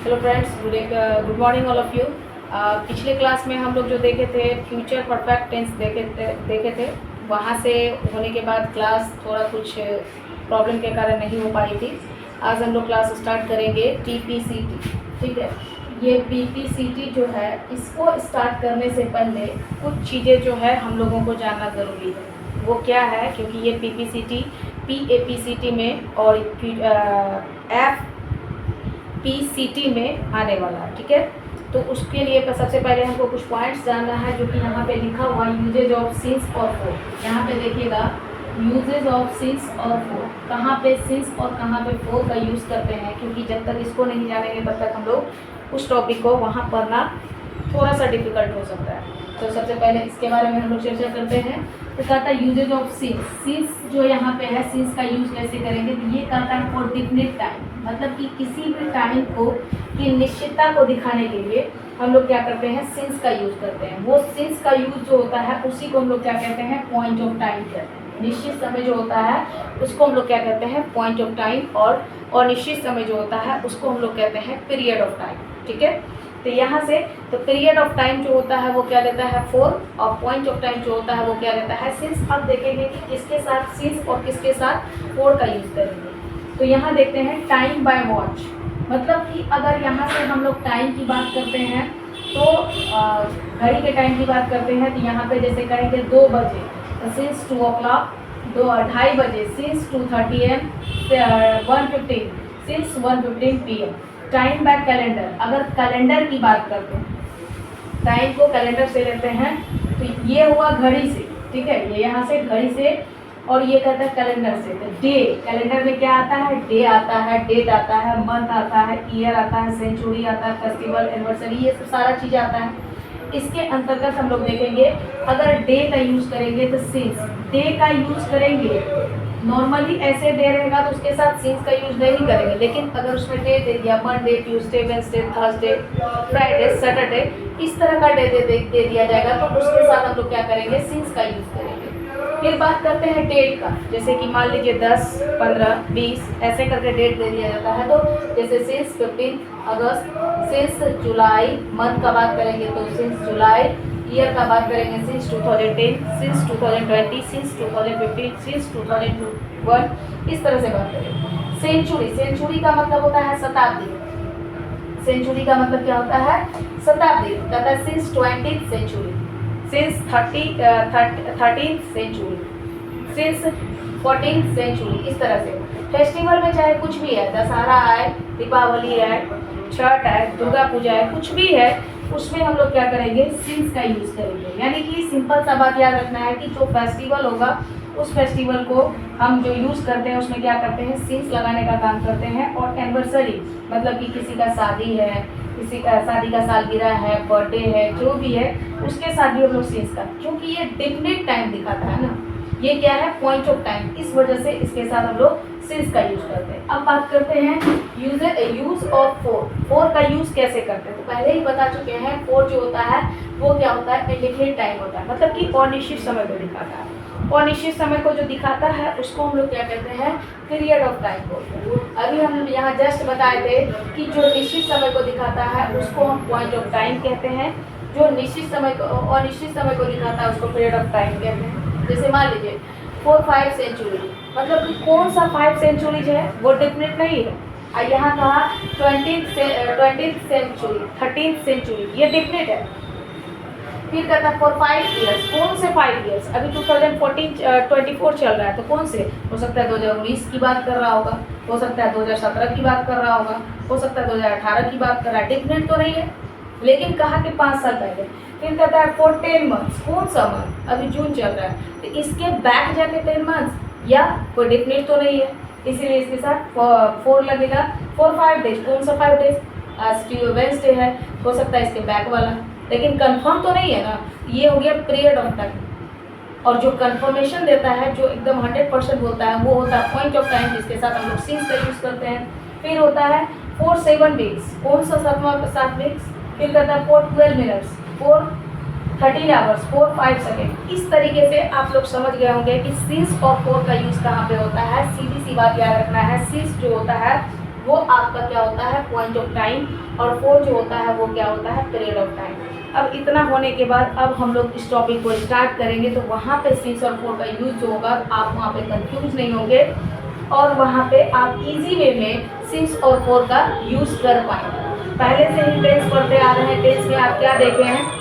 Hello friends, good morning all of you. पिछले class में हम लोग जो देखे थे फ्यूचर परफेक्ट टेंस देखे थे। वहाँ से होने के बाद क्लास थोड़ा कुछ प्रॉब्लम के कारण नहीं हो पाई थी। आज हम लोग क्लास स्टार्ट करेंगे TPCT। ठीक है, ये PPCT जो है, इसको स्टार्ट करने से पहले कुछ चीज़ें जो है हम लोगों को जानना ज़रूरी है। वो क्या है? क्योंकि ये PAPCT में और FPCT में आने वाला है। ठीक है, तो उसके लिए सबसे पहले हमको कुछ पॉइंट्स जानना है, जो कि यहाँ पे लिखा हुआ यूजेज ऑफ सिंस और फॉर। यहाँ पे देखिएगा यूजेज ऑफ सिंस और फॉर, कहाँ पे सिंस और कहाँ पे फॉर का यूज़ करते हैं, क्योंकि जब तक इसको नहीं जानेंगे तब तक हम लोग उस टॉपिक को वहाँ पढ़ना थोड़ा सा डिफिकल्ट हो सकता है। तो सबसे पहले इसके बारे में हम लोग चर्चा करते हैं। तो कहता है यूजेज ऑफ सिंस। सिंस जो यहाँ पे है, सिंस का यूज़ कैसे करेंगे? तो ये कहता है फॉर डिफिनिट टाइम, मतलब कि किसी भी टाइम को की निश्चितता को दिखाने के लिए हम लोग क्या करते हैं? सिंस का यूज़ करते हैं। वो सिंस का यूज़ जो होता है उसी को हम लोग क्या कहते हैं? पॉइंट ऑफ टाइम कहते हैं। निश्चित समय जो होता है उसको हम लोग क्या कहते हैं? Point of time. और अनिश्चित समय जो होता है उसको हम लोग कहते हैं पीरियड ऑफ टाइम। ठीक है, तो यहाँ से तो पीरियड ऑफ टाइम जो होता है वो क्या लेता है? फॉर, और पॉइंट ऑफ टाइम जो होता है वो क्या लेता है? सिंस। अब देखेंगे कि किसके साथ सिंस और किसके साथ फॉर का यूज़ करेंगे। तो यहाँ देखते हैं टाइम बाय वॉच, मतलब कि अगर यहाँ से हम लोग टाइम की बात करते हैं तो घड़ी के टाइम की बात करते हैं, तो यहाँ पे जैसे कहेंगे 2 बजे तो सिंस 2 o'clock, 2:30 बजे since 2:30 AM, 1:15 since 1:15 PM। Time by calendar, अगर कैलेंडर की बात करते हैं, टाइम को कैलेंडर से लेते हैं, तो ये हुआ घड़ी से। ठीक है, ये यहाँ से घड़ी से, और ये कहता है कैलेंडर से। तो डे, कैलेंडर में क्या आता है? डे आता है, डेट आता है, मंथ आता है, ईयर आता है, सेंचुरी आता है, फेस्टिवल, एनिवर्सरी, ये सब सारा चीज़ आता है। इसके अंतर्गत हम लोग देखेंगे, अगर डे का यूज़ करेंगे तो सिंस। डे का यूज़ करेंगे, नॉर्मली ऐसे डे रहेगा तो उसके साथ सिंस का यूज़ नहीं करेंगे, लेकिन अगर उसमें डे दे दिया, Monday, Tuesday, Wednesday, Thursday, Friday, Saturday, इस तरह का डे दे दिया जाएगा, तो उसके साथ हम लोग क्या करेंगे? सिंस का यूज़ करेंगे। फिर बात करते हैं डेट का, जैसे कि मान लीजिए 10, 15, 20 ऐसे करके डेट दे दिया जाता है। तो जैसे सिंस 15 अगस्त, सिंस जुलाई, मंथ का बात करेंगे तो सिंस जुलाई, ईयर का बात करेंगे सिंस 2010, सिंस 2020, सिंस 2015, सिंस 2021, इस तरह से बात करेंगे। सेंचुरी, सेंचुरी का मतलब होता है शताब्दी। सेंचुरी का मतलब क्या होता है? शताब्दी। कहता है since 20th century, since 13th century, since 14th century, इस तरह से। फेस्टिवल में चाहे कुछ भी है, दशहरा है, दीपावली है, छठ है, दुर्गा पूजा है, कुछ भी है, उसमें हम लोग क्या करेंगे? सिंस का यूज़ करेंगे। यानी कि सिंपल सा बात याद रखना है कि जो फेस्टिवल होगा उस फेस्टिवल को हम जो यूज़ करते हैं उसमें क्या करते हैं? सिंस लगाने का काम करते हैं। और एनिवर्सरी, मतलब कि किसी का शादी है, किसी का शादी का सालगिरह है, बर्थडे है, जो भी है, उसके साथ भी हम लोग सिंस का, क्योंकि ये डेफिनेट टाइम दिखाता है ना, ये क्या है? पॉइंट ऑफ टाइम, इस वजह से इसके साथ हम लोग सिंस का यूज़ करते हैं। अब बात करते हैं यूज ऑफ फॉर। फॉर का यूज़ कैसे करते हैं? तो पहले ही बता चुके हैं, फॉर जो होता है वो क्या होता है? इंडिफिनिट टाइम होता है, मतलब कि अनिश्चित समय को दिखाता है। अनिश्चित समय को जो दिखाता है उसको हम लोग क्या कहते हैं? पीरियड ऑफ टाइम बोलते हैं। अभी हम यहाँ जस्ट बताए थे कि जो निश्चित समय को दिखाता है उसको हम पॉइंट ऑफ टाइम कहते हैं, जो निश्चित समय को अनिश्चित समय को दिखाता है उसको पीरियड ऑफ टाइम कहते हैं। जैसे मान लीजिए 4-5 सेंचुरी, मतलब कि कौन सा 5 सेंचुरीज है वो डेफिनेट नहीं है। और यहाँ कहा 20th सेंचुरी, 13th सेंचुरी, ये डेफिनेट है। फिर कहता है फॉर 5 ईयर्स, कौन से 5 ईयर्स? अभी 2024 चल रहा है, तो कौन से? हो सकता है 2019 की बात कर रहा होगा, हो सकता है 2017 की बात कर रहा होगा, हो सकता है 2018 की बात कर रहा है, डेफिनेट तो नहीं है, लेकिन कहा कि 5 साल पहले। फिर कहता है फॉर 10 मंथ्स, कौन सा मंथ? अभी जून चल रहा है, तो इसके बैक जाके 10 मंथ्स, या कोई डेफिनेट तो नहीं है, इसीलिए इसके साथ 4 लगेगा। फॉर 5 डेज, कौन सा 5 डेज? आज वेडनेसडे है, हो सकता है इसके बैक वाला, लेकिन कंफर्म तो नहीं है ना। ये हो गया पीरियड ऑफ टाइम। और जो कंफर्मेशन देता है, जो एकदम 100% बोलता है, वो होता है पॉइंट ऑफ टाइम, जिसके साथ हम लोग सिंस का यूज़ करते हैं। फिर होता है फॉर 7 वीक्स, कौन सा 7 वीक्स? फिर कहता है for 12 minutes, for 13 hours, 4-5 second. इस तरीके से आप लोग समझ गए होंगे कि सिंस और फॉर का यूज़ कहाँ पे होता है। सीधी सी बात याद रखना है, सिंस जो होता है वो आपका क्या होता है, पॉइंट ऑफ टाइम, और 4 जो होता है वो क्या होता है, पीरियड ऑफ टाइम। अब इतना होने के बाद अब हम लोग इस टॉपिक को स्टार्ट करेंगे, तो वहाँ पे सिंस और फोर का यूज जो होगा आप वहाँ पे कंफ्यूज नहीं होंगे, और वहाँ पे आप इजी वे में सिंस और फोर का यूज कर पाएंगे। पहले से ही टेंस पढ़ते आ रहे हैं, टेंस में आप क्या देखे हैं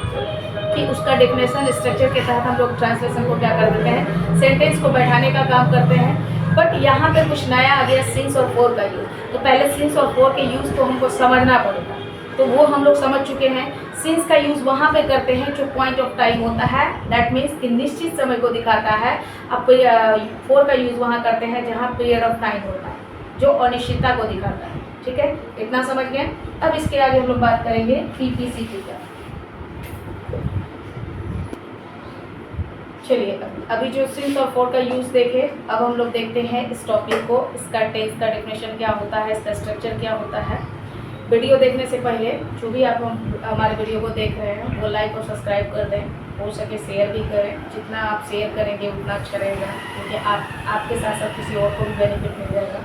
कि उसका डेफिनेशन स्ट्रक्चर के तहत हम लोग ट्रांसलेशन को क्या कर देते हैं, सेंटेंस को बैठाने का काम करते हैं। बट यहाँ पे कुछ नया आ गया, सिंस और फोर का यूज। तो पहले सिंस और फोर के यूज को हमको समझना पड़ेगा, तो वो हम लोग समझ चुके हैं। सिंस का यूज वहाँ पे करते हैं जो पॉइंट ऑफ टाइम होता है, दैट मीन्स कि निश्चित समय को दिखाता है। अब फोर का यूज वहाँ करते हैं जहाँ पीरियड ऑफ टाइम होता है, जो अनिश्चितता को दिखाता है। ठीक है, इतना समझ गए। अब इसके आगे हम लोग बात करेंगे पीपीसीटी का। चलिए अभी जो सिंस और फोर का यूज देखे, अब हम लोग देखते हैं इस टॉपिक को, इसका टेंस का डेफिनेशन क्या होता है, इसका स्ट्रक्चर क्या होता है। वीडियो देखने से पहले जो भी आप हमारे वीडियो को देख रहे हैं वो लाइक और सब्सक्राइब कर दें, हो सके शेयर भी करें। जितना आप शेयर करेंगे उतना अच्छा रहेगा, क्योंकि आपके साथ साथ किसी और को भी बेनिफिट मिल जाएगा।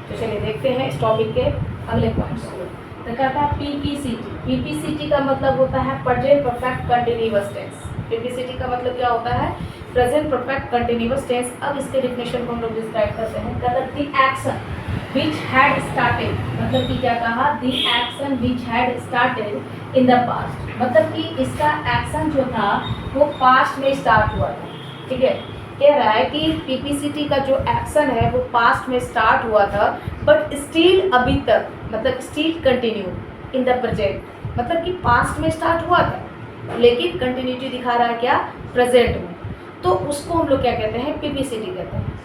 तो चलिए देखते हैं इस टॉपिक के अगले पॉइंट्स को। तो कहता है पीपीसीटी। पीपीसीटी का मतलब होता है प्रेजेंट परफेक्ट कंटिन्यूअस टेंस। पीपीसीटी का मतलब क्या होता है, प्रेजेंट परफेक्ट कंटिन्यूअस टेंस। अब इसके डेफिनेशन को हम लोग डिस्क्राइब करते हैं। कहता है the action which had started, मतलब कि क्या कहा, the action which had started in the past, मतलब कि इसका एक्शन जो था वो पास्ट में स्टार्ट हुआ था। ठीक है, कह रहा है कि पीपीसीटी का जो एक्शन है वो पास्ट में स्टार्ट हुआ था, बट स्टिल अभी तक, मतलब still continue in the present, मतलब कि पास्ट में स्टार्ट हुआ था लेकिन कंटिन्यूटी दिखा रहा है क्या, प्रेजेंट में। तो उसको हम लोग क्या कहते हैं, पीपीसीटी कहते हैं।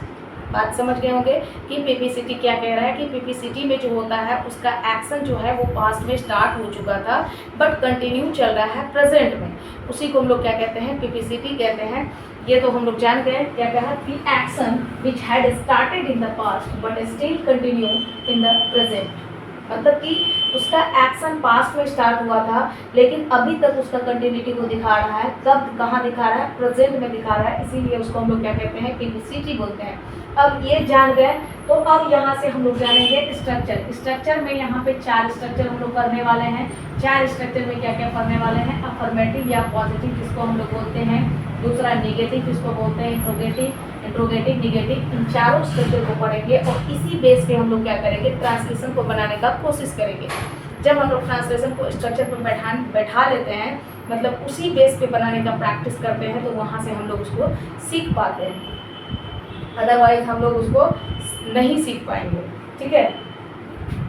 बात समझ गए होंगे कि पीपीसीटी क्या कह रहा है, कि पीपीसीटी में जो होता है उसका एक्शन जो है वो पास्ट में स्टार्ट हो चुका था बट कंटिन्यू चल रहा है प्रेजेंट में, उसी को हम लोग क्या कहते हैं, पीपीसीटी कहते हैं। ये तो हम लोग जान गए। क्या कहा, the action which had started in the past but still continue in the present, मतलब कि उसका एक्शन पास्ट में स्टार्ट हुआ था लेकिन अभी तक उसका कंटिन्यूटी को दिखा रहा है। कब, कहाँ दिखा रहा है, प्रेजेंट में दिखा रहा है, इसीलिए उसको हम लोग क्या कहते हैं, पीपीसीटी बोलते हैं। अब ये जान गए, तो अब यहाँ से हम लोग जानेंगे स्ट्रक्चर। स्ट्रक्चर में यहाँ पे 4 स्ट्रक्चर हम लोग करने वाले हैं। 4 स्ट्रक्चर में क्या क्या करने वाले हैं, अफर्मेटिव या पॉजिटिव जिसको हम लोग बोलते हैं, दूसरा नेगेटिव जिसको बोलते हैं इंट्रोगेटिव, निगेटिव। इन चारों स्ट्रक्चर को पढ़ेंगे और इसी बेस पे हम लोग क्या करेंगे, ट्रांसलेशन को बनाने का कोशिश करेंगे। जब हम लोग ट्रांसलेशन को स्ट्रक्चर पर बैठा लेते हैं, मतलब उसी बेस पे बनाने का प्रैक्टिस करते हैं, तो वहाँ से हम लोग उसको सीख पाते हैं, अदरवाइज हम लोग उसको नहीं सीख पाएंगे। ठीक है,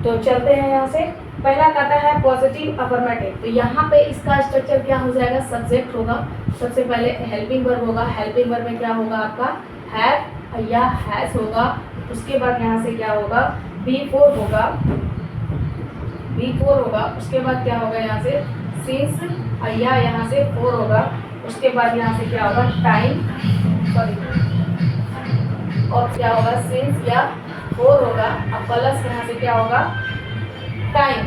तो चलते हैं यहाँ से। पहला कहता है पॉजिटिव अफर्मेटिव। तो यहाँ पे इसका स्ट्रक्चर क्या हो जाएगा, सब्जेक्ट होगा, सबसे पहले हेल्पिंग वर्ब होगा। हेल्पिंग वर्ब में क्या होगा आपका, हैव या हैज होगा। उसके बाद यहाँ से क्या होगा, बी4 होगा, बी4 होगा। उसके बाद क्या होगा, यहाँ से सिंस या यहाँ से 4 होगा। उसके बाद यहाँ से क्या होगा, टाइम, सॉरी, और क्या होगा, सिंस या 4 होगा। अब प्लस यहाँ से क्या होगा, टाइम,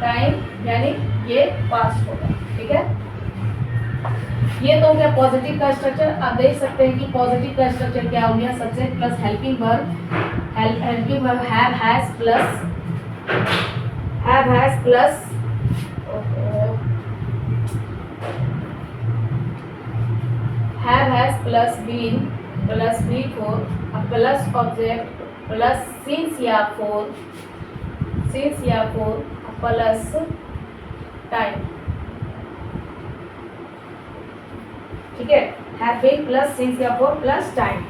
टाइम यानी ये पास्ट होगा। ठीक है, ये तो हो गया पॉजिटिव का स्ट्रक्चर। आप देख सकते हैं कि पॉजिटिव का स्ट्रक्चर क्या हो गया, subject plus helping verb, helping verb have has plus have has plus been plus बी4 प्लस ऑब्जेक्ट प्लस सिंस या 4 प्लस टाइम। ठीक है, हैव बीन प्लस सिंस या 4 प्लस टाइम।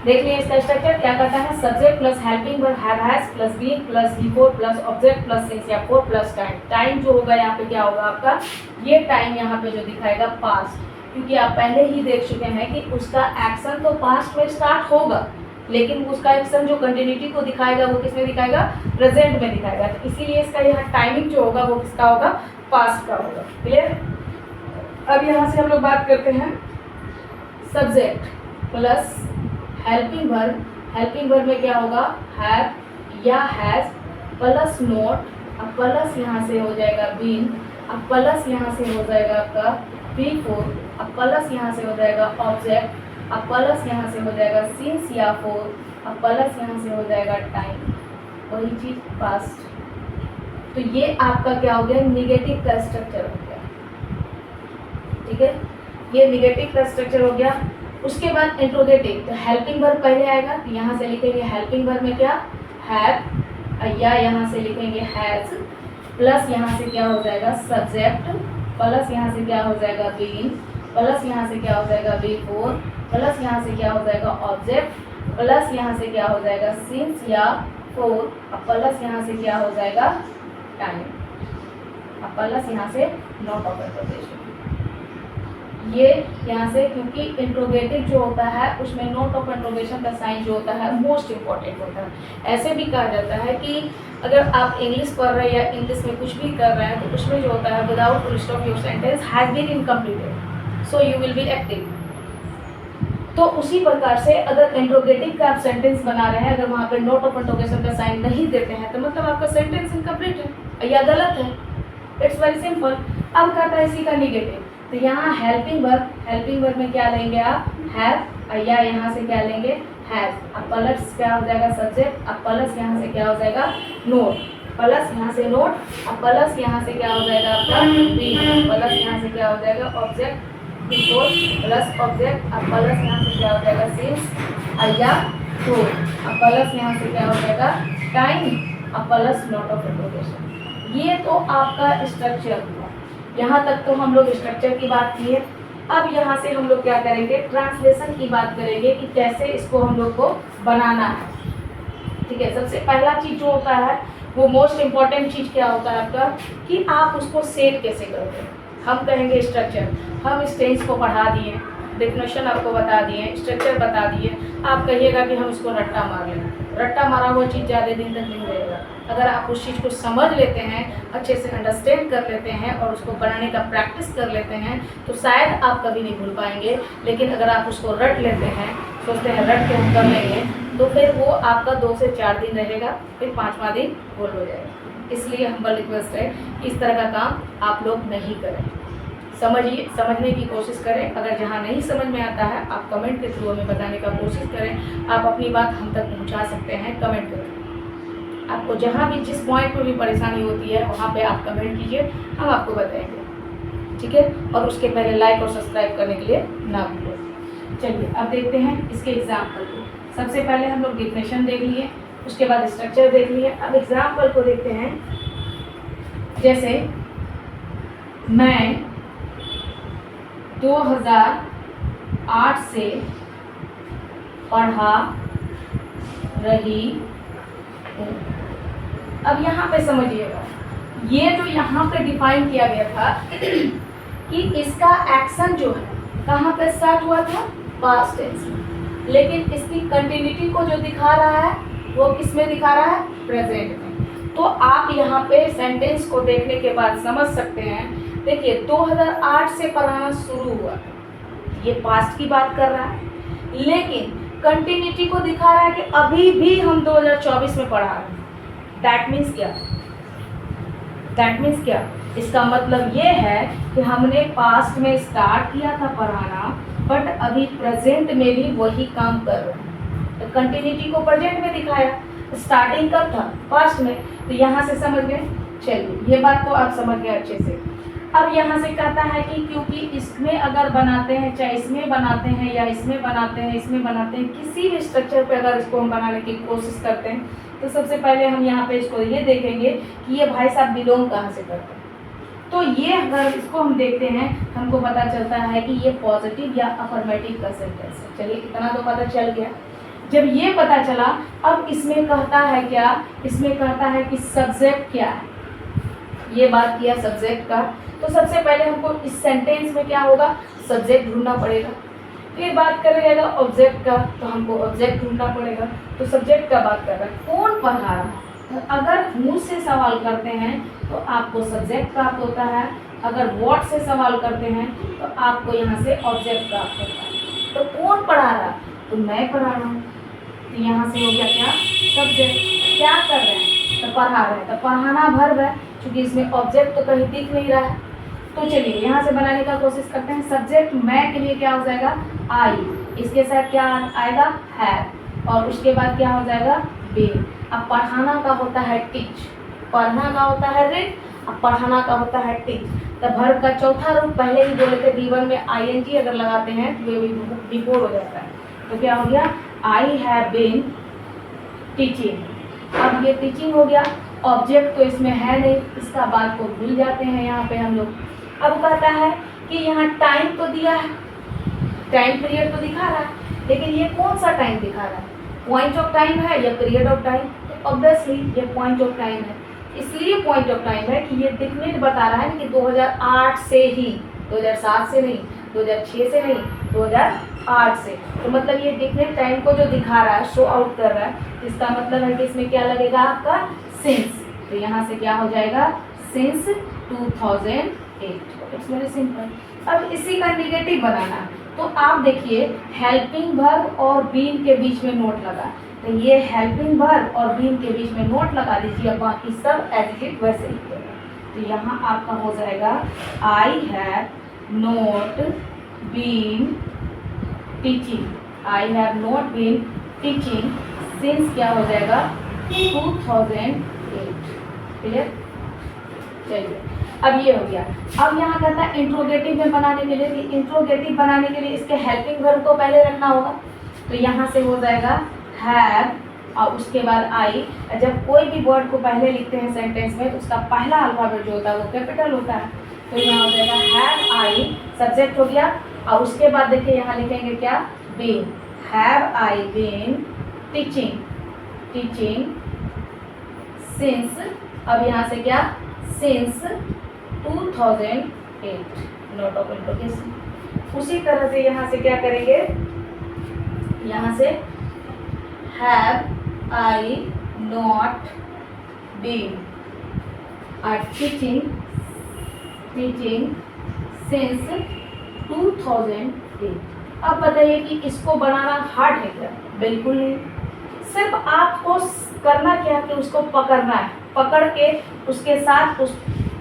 देख लिए इसका स्ट्रक्चर क्या करता है, subject plus helping verb have has plus been plus बी4 प्लस ऑब्जेक्ट प्लस सिंस या 4 प्लस टाइम। टाइम जो होगा यहाँ पे क्या होगा आपका, ये टाइम यहाँ पे जो दिखाएगा पास्ट, क्योंकि आप पहले ही देख चुके हैं कि उसका एक्शन तो पास्ट में स्टार्ट होगा लेकिन उसका एक्शन जो कंटिन्यूटी को दिखाएगा वो किसमें दिखाएगा, प्रेजेंट में दिखाएगा। तो इसीलिए इसका यहाँ टाइमिंग जो होगा वो किसका होगा, पास्ट का होगा। क्लियर। अब यहाँ से हम लोग बात करते हैं subject plus helping verb. Helping verb में क्या होगा, हैव या हैज प्लस नोट, अब प्लस यहाँ से हो जाएगा बीन, अब प्लस यहाँ से हो जाएगा आपका बी4, अब प्लस यहाँ से हो जाएगा ऑब्जेक्ट, अब प्लस यहाँ से हो जाएगा सिंस या 4, अब प्लस यहाँ से हो जाएगा टाइम, वही चीज़ पास्ट। तो ये आपका क्या हो गया, निगेटिव का स्ट्रक्चर हो गया, ठीक है, ये निगेटिव का स्ट्रक्चर हो गया। उसके बाद इंट्रोगेटिव, तो हेल्पिंग वर्ब पहले आएगा, तो यहाँ से लिखेंगे हेल्पिंग वर्ब में क्या, हैव, या यहाँ से लिखेंगे हैज, प्लस यहाँ से क्या हो जाएगा सब्जेक्ट, प्लस यहाँ से क्या हो जाएगा बीन, प्लस यहाँ से क्या हो जाएगा बिफोर, प्लस यहाँ से क्या हो जाएगा ऑब्जेक्ट, प्लस यहाँ से क्या हो जाएगा सिंस या फोर, प्लस यहाँ से क्या हो जाएगा टाइम, प्लस यहाँ से नॉट ऑफ इंट्रोगेशन। ये यहाँ से, क्योंकि इंट्रोगेटिव जो होता है उसमें नोट ऑफ इंट्रोगेशन का साइन जो होता है मोस्ट इम्पॉर्टेंट होता है। ऐसे भी कहा जाता है कि अगर आप इंग्लिश पढ़ रहे हैं या इंग्लिश में कुछ भी कर रहे हैं तो उसमें जो होता है without full stop your sentence has been incompleted so you will be active. तो उसी प्रकार से अगर इंट्रोगेटिव का आप सेंटेंस बना रहे हैं, अगर वहाँ पे नोट ऑफ इंट्रोगेशन का साइन नहीं देते हैं तो मतलब आपका सेंटेंस इनकम्प्लीट है या गलत है। It's very simple. अब कहता है इसी का निगेटिव, तो यहाँ हेल्पिंग वर्ब में क्या लेंगे आप हैव, या यहाँ से क्या लेंगे हैज, अब प्लस क्या हो जाएगा सब्जेक्ट, अब प्लस यहाँ से क्या हो जाएगा नोट, प्लस यहाँ से नोट, अब प्लस यहाँ से क्या हो जाएगा आपका बीन, प्लस यहाँ से क्या हो जाएगा ऑब्जेक्ट बिफोर, प्लस ऑब्जेक्ट, अब प्लस यहाँ से क्या हो जाएगा सिंस या फोर, अब प्लस यहाँ से क्या हो जाएगा टाइम, अब प्लस नोट ऑफ इंट्रोगेशन। ये तो आपका स्ट्रक्चर हुआ। यहाँ तक तो हम लोग स्ट्रक्चर की बात की है। अब यहाँ से हम लोग क्या करेंगे, ट्रांसलेशन की बात करेंगे कि कैसे इसको हम लोग को बनाना है, ठीक है। सबसे पहला चीज़ जो होता है वो मोस्ट इम्पॉर्टेंट चीज़ क्या होता है आपका, कि आप उसको सेट कैसे करोगे। हम कहेंगे स्ट्रक्चर, हम इस टेंस को पढ़ा दिए, डेफिनेशन आपको बता दिए, स्ट्रक्चर बता दिए, आप कहिएगा कि हम इसको रट्टा मार लें। रट्टा मारा हुआ चीज़ ज़्यादा दिन तक नहीं रहेगा। अगर आप उस चीज़ को समझ लेते हैं, अच्छे से अंडरस्टैंड कर लेते हैं और उसको बनाने का प्रैक्टिस कर लेते हैं तो शायद आप कभी नहीं भूल पाएंगे। लेकिन अगर आप उसको रट लेते हैं, सोचते हैं रट के हम कर लेंगे, तो फिर वो आपका 2 से 4 दिन रहेगा, फिर 5वां दिन भूल हो जाएगा। इसलिए हम्बल रिक्वेस्ट है कि इस तरह का काम आप लोग नहीं करें। समझिए, समझने की कोशिश करें। अगर जहाँ नहीं समझ में आता है आप कमेंट के थ्रू हमें बताने का कोशिश करें। आप अपनी बात हम तक पहुँचा सकते हैं कमेंट करके। आपको जहाँ भी जिस पॉइंट पर भी परेशानी होती है वहाँ पे आप कमेंट कीजिए, हम आपको बताएंगे, ठीक है। और उसके पहले लाइक और सब्सक्राइब करने के लिए ना भूलें। चलिए अब देखते हैं इसके एग्जाम्पल को। सबसे पहले हम लोग डिफिनेशन देख लिए, उसके बाद स्ट्रक्चर देख लिए। अब एग्जाम्पल को देखते हैं। जैसे मैं 2008 से पढ़ा रही हूँ। अब यहाँ पे समझिएगा, ये जो यहाँ पे डिफाइन किया गया था कि इसका एक्शन जो है कहाँ पे स्टार्ट हुआ था, पास्ट टेंस में, लेकिन इसकी कंटिन्यूटी को जो दिखा रहा है वो किस में दिखा रहा है, प्रेजेंट में। तो आप यहाँ पे सेंटेंस को देखने के बाद समझ सकते हैं। देखिए 2008 से पढ़ाना शुरू हुआ, ये पास्ट की बात कर रहा है, लेकिन कंटिन्यूटी को दिखा रहा है कि अभी भी हम 2024 में पढ़ा रहे हैं। दैट मीन्स क्या, दैट मीन्स क्या, इसका मतलब ये है कि हमने पास्ट में स्टार्ट किया था पढ़ाना, बट अभी प्रेजेंट में भी वही काम कर रहे हैं। तो कंटिन्यूटी को प्रेजेंट में दिखाया, स्टार्टिंग कब था, पास्ट में। तो यहाँ से समझ गए। चलिए ये बात को आप समझ गए अच्छे से। अब यहाँ से कहता है कि क्योंकि इसमें अगर बनाते हैं, चाहे इसमें बनाते हैं या इसमें बनाते हैं, इसमें बनाते हैं, किसी भी स्ट्रक्चर पे अगर इसको हम बनाने की कोशिश करते हैं तो सबसे पहले हम यहाँ पे इसको ये देखेंगे कि ये भाई साहब बिलोंग कहाँ से करते हैं। तो ये अगर इसको हम देखते हैं हमको पता चलता है कि ये पॉजिटिव या अफर्मेटिव का सेंटेंस है। चलिए इतना तो पता चल गया। जब ये पता चला, अब इसमें कहता है क्या, इसमें कहता है कि सब्जेक्ट क्या है। ये बात किया सब्जेक्ट का, तो सबसे पहले हमको इस सेंटेंस में क्या होगा, सब्जेक्ट ढूंढना पड़ेगा। फिर बात करेगा ऑब्जेक्ट का, तो हमको ऑब्जेक्ट ढूंढना पड़ेगा। तो सब्जेक्ट का बात कर रहा है, कौन पढ़ा रहा है। तो अगर मुझसे सवाल करते हैं तो आपको सब्जेक्ट प्राप्त होता है, अगर व्हाट से सवाल करते हैं तो आपको यहाँ से ऑब्जेक्ट प्राप्त होता है। तो कौन पढ़ा रहा, तो मैं पढ़ा रहा हूँ। तो यहाँ से हो गया क्या, सब्जेक्ट। क्या कर रहे हैं, तो पढ़ा रहे हैं। तो पढ़ाना वर्ब है, क्योंकि इसमें ऑब्जेक्ट तो कहीं दिख नहीं रहा है। तो चलिए यहाँ से बनाने का कोशिश करते हैं। सब्जेक्ट मैं के लिए क्या हो जाएगा, आई, इसके साथ क्या आएगा, हैव, और उसके बाद क्या हो जाएगा बीन। अब पढ़ाना का होता है टीच, पढ़ना का होता है रीड, अब पढ़ाना का होता है टीच। तो वर्ब का चौथा रूप पहले ही बोले थे B1 में ing अगर लगाते हैं तो ये बिफोर हो जाता है। तो क्या हो गया आई हैव बीन टीचिंग। अब ये टीचिंग हो गया, ऑब्जेक्ट तो इसमें है नहीं, इसका बात को भूल जाते हैं यहाँ पे हम लोग। अब कहता है कि यहाँ टाइम तो दिया है, टाइम पीरियड तो दिखा रहा है, लेकिन ये कौन सा टाइम दिखा रहा है, पॉइंट ऑफ टाइम है या पीरियड ऑफ टाइम? तो ऑब्वियसली ये पॉइंट ऑफ टाइम है, इसलिए पॉइंट ऑफ टाइम है कि ये डिफिनेट बता रहा है कि 2008 से ही, 2007 से नहीं, 2006 से नहीं, 2008 से। तो मतलब ये डिफिनेट टाइम को जो दिखा रहा है, शो आउट कर रहा है, इसका मतलब है कि इसमें क्या लगेगा आपका सिंस। तो यहाँ से क्या हो जाएगा सिंस 2008। It's very simple. अब इसी का नेगेटिव बनाना है, तो आप देखिए हेल्पिंग वर्ब और बीन के बीच में नोट लगा, तो ये हेल्पिंग वर्ब और बीन के बीच में नोट लगा दीजिए, बाकी सब एज इट इज वैसे ही रहेगा। तो यहाँ आपका हो जाएगा I have not been teaching, I have not been teaching since क्या हो जाएगा 2008। क्लियर? चलिए अब ये हो गया। अब यहाँ कहता है इंट्रोगेटिव में बनाने के लिए, कि इंट्रोगेटिव बनाने के लिए इसके हेल्पिंग वर्ब को पहले रखना होगा। तो यहाँ से हो जाएगा हैव और उसके बाद आई। जब कोई भी वर्ड को पहले लिखते हैं सेंटेंस में तो उसका पहला अल्फाबेट जो होता है वो कैपिटल होता है। तो यहाँ हो जाएगा हैव आई, सब्जेक्ट हो गया, और उसके बाद देखिए यहाँ लिखेंगे क्या been, have I been teaching, teaching since, अब यहाँ से क्या सिंस 2008, नोट ऑफ इंट्रोगेशन। उसी तरह से यहाँ से क्या करेंगे, यहाँ से have I not been teaching, teaching since 2008। अब बताइए कि इसको बनाना हार्ड है क्या? बिल्कुल नहीं, सिर्फ आपको करना क्या है कि उसको पकड़ना है, पकड़ के उसके साथ उस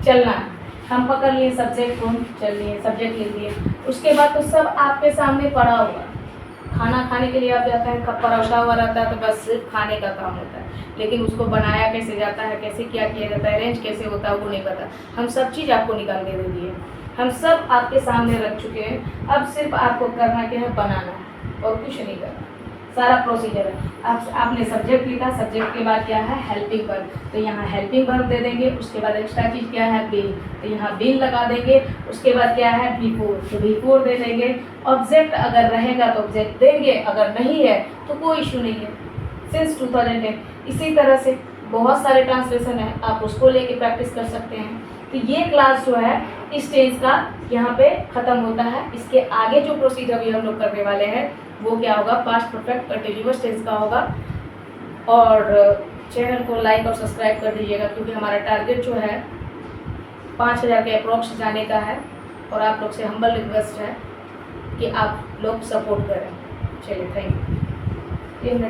चलना है। हम पकड़ लिए सब्जेक्ट को, चल लिए सब्जेक्ट लिख लिए, उसके बाद तो सब आपके सामने पड़ा हुआ। खाना खाने के लिए आप जाता है, कब परोसा हुआ रहता है, तो बस सिर्फ खाने का काम होता है, लेकिन उसको बनाया कैसे जाता है, कैसे क्या किया जाता है, अरेंज कैसे होता है वो नहीं पता। हम सब चीज़ आपको निकाल के दे दिए, हम सब आपके सामने रख चुके हैं। अब सिर्फ आपको करना क्या है, बनाना है और कुछ नहीं करना, सारा प्रोसीजर है। आपने सब्जेक्ट लिखा, सब्जेक्ट के बाद क्या है हेल्पिंग वर्ब, तो यहाँ हेल्पिंग वर्ब दे देंगे, उसके बाद एक्स्ट्रा चीज़ क्या है बीन, तो यहाँ बीन लगा देंगे, उसके बाद क्या है बिफोर, तो बिफोर दे देंगे। ऑब्जेक्ट अगर रहेगा तो ऑब्जेक्ट देंगे, अगर नहीं है तो कोई इशू नहीं है, सिंस 2010। इसी तरह से बहुत सारे ट्रांसलेशन है, आप उसको लेके प्रैक्टिस कर सकते हैं। तो ये क्लास जो है इस टेंस का यहाँ पे ख़त्म होता है। इसके आगे जो प्रोसीजर अभी हम लोग करने वाले हैं वो क्या होगा, पास्ट परफेक्ट कंटिन्यूअस टेंस का होगा। और चैनल को लाइक और सब्सक्राइब कर दीजिएगा, क्योंकि हमारा टारगेट जो है 5000 के अप्रॉक्स जाने का है, और आप लोग से हम्बल रिक्वेस्ट है कि आप लोग सपोर्ट करें। चलिए, थैंक यू।